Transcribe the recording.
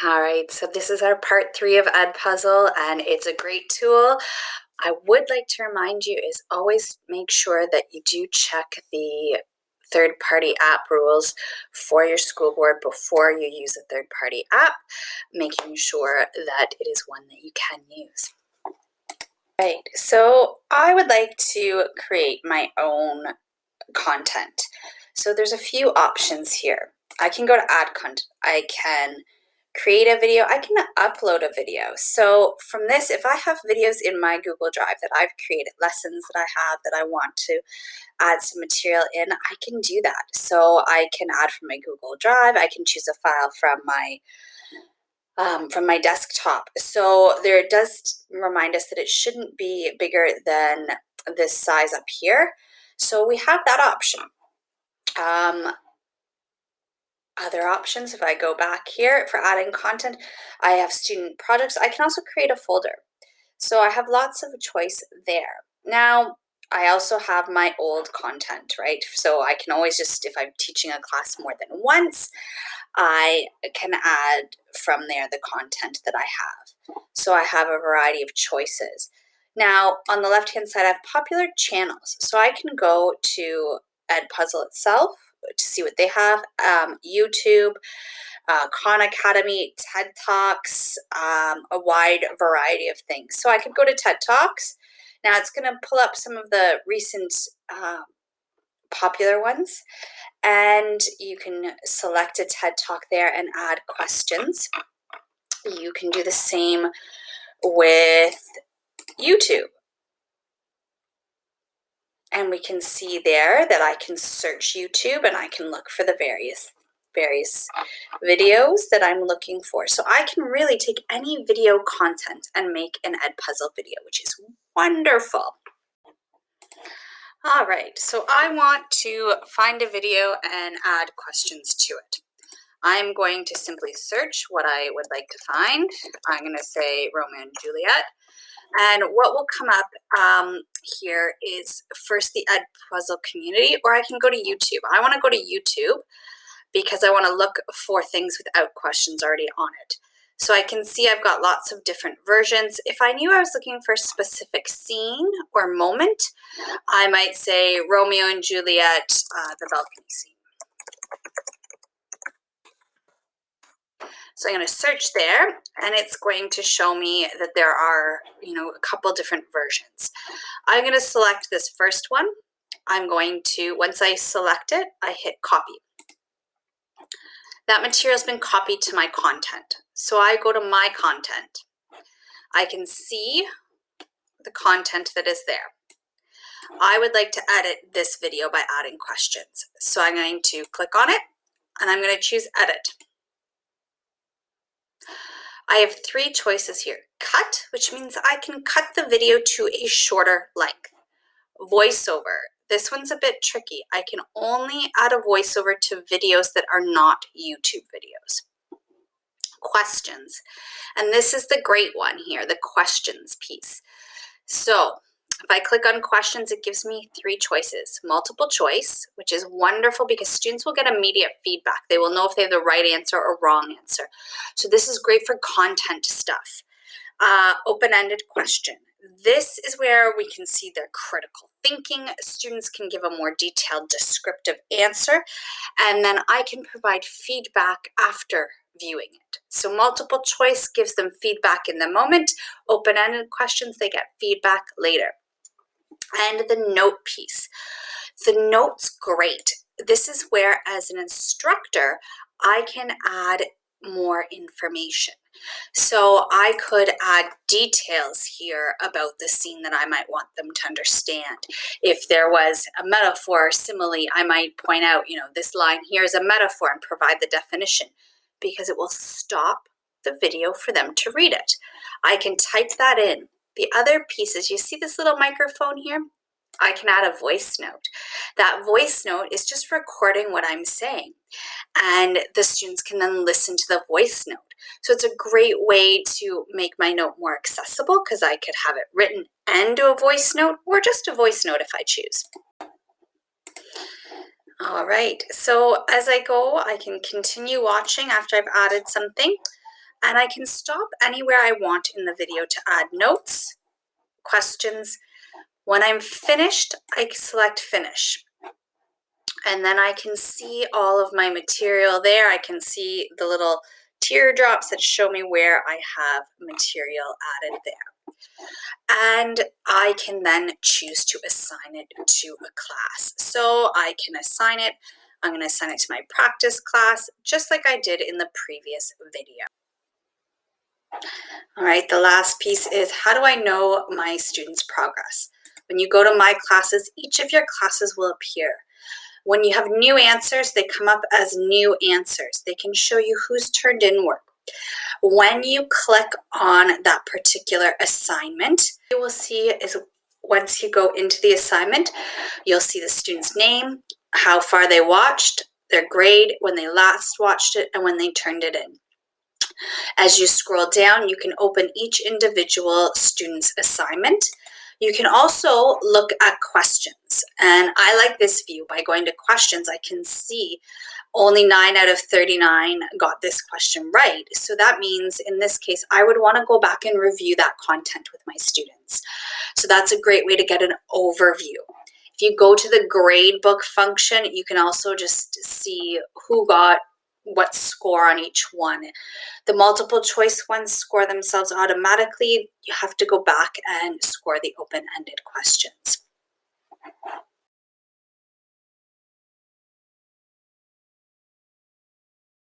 All right, so this is our part 3 of Edpuzzle, and it's a great tool. I would like to remind you is always make sure that you do check the third-party app rules for your school board before you use a third-party app, making sure that it is one that you can use. Right, so I would like to create my own content. So there's a few options here. I can go to add content. I can create a video. I can upload a video. So from this, if I have videos in my Google Drive that I've created, lessons that I have that I want to add some material in, I can do that. So I can add from my Google Drive. I can choose a file from my desktop. So there does remind us that it shouldn't be bigger than this size up here. So we have that option. Other options, if I go back here for adding content, I have student projects. I can also create a folder. So I have lots of choice there. Now, I also have my old content, right? So I can always just, if I'm teaching a class more than once, I can add from there the content that I have. So I have a variety of choices. Now, on the left-hand side, I have popular channels. So I can go to Edpuzzle itself to see what they have, YouTube, Khan Academy, TED Talks, a wide variety of things. So I could go to TED Talks. Now it's going to pull up some of the recent popular ones, and you can select a TED Talk there and add questions. You can do the same with YouTube. And we can see there that I can search YouTube and I can look for the various videos that I'm looking for. So I can really take any video content and make an Edpuzzle video, which is wonderful. All right, so I want to find a video and add questions to it. I'm going to simply search what I would like to find. I'm going to say Romeo and Juliet. And what will come up here is first the Edpuzzle community, or I can go to YouTube. I want to go to YouTube because I want to look for things without questions already on it. So I can see I've got lots of different versions. If I knew I was looking for a specific scene or moment, I might say Romeo and Juliet, the balcony scene. So I'm going to search there, and it's going to show me that there are, a couple different versions. I'm going to select this first one. I'm going to, once I select it, I hit copy. That material has been copied to my content. So I go to my content. I can see the content that is there. I would like to edit this video by adding questions. So I'm going to click on it, and I'm going to choose edit. I have 3 choices here. Cut, which means I can cut the video to a shorter length. Voiceover. This one's a bit tricky. I can only add a voiceover to videos that are not YouTube videos. Questions. And this is the great one here, the questions piece. So if I click on questions, it gives me 3 choices. Multiple choice, which is wonderful because students will get immediate feedback. They will know if they have the right answer or wrong answer. So this is great for content stuff. Open-ended question. This is where we can see their critical thinking. Students can give a more detailed descriptive answer, and then I can provide feedback after viewing it. So multiple choice gives them feedback in the moment. Open-ended questions, they get feedback later. And the note piece. The note's great. This is where, as an instructor, I can add more information. So I could add details here about the scene that I might want them to understand. If there was a metaphor or simile, I might point out, this line here is a metaphor and provide the definition, because it will stop the video for them to read it. I can type that in. The other pieces, you see this little microphone here? I can add a voice note. That voice note is just recording what I'm saying, and the students can then listen to the voice note. So it's a great way to make my note more accessible because I could have it written and do a voice note, or just a voice note if I choose. All right, so as I go, I can continue watching after I've added something. And I can stop anywhere I want in the video to add notes, questions. When I'm finished, I select finish. And then I can see all of my material there. I can see the little teardrops that show me where I have material added there. And I can then choose to assign it to a class. So I can assign it. I'm going to assign it to my practice class, just like I did in the previous video. All right, the last piece is, how do I know my students' progress? When you go to My Classes, each of your classes will appear. When you have new answers, they come up as new answers. They can show you who's turned in work. When you click on that particular assignment, you will see is once you go into the assignment, you'll see the student's name, how far they watched, their grade, when they last watched it, and when they turned it in. As you scroll down, you can open each individual student's assignment. You can also look at questions, and I like this view. By going to questions, I can see only 9 out of 39 got this question right. So that means in this case, I would want to go back and review that content with my students. So that's a great way to get an overview. If you go to the gradebook function, you can also just see who got what score on each one. The multiple choice ones score themselves automatically. You have to go back and score the open-ended questions.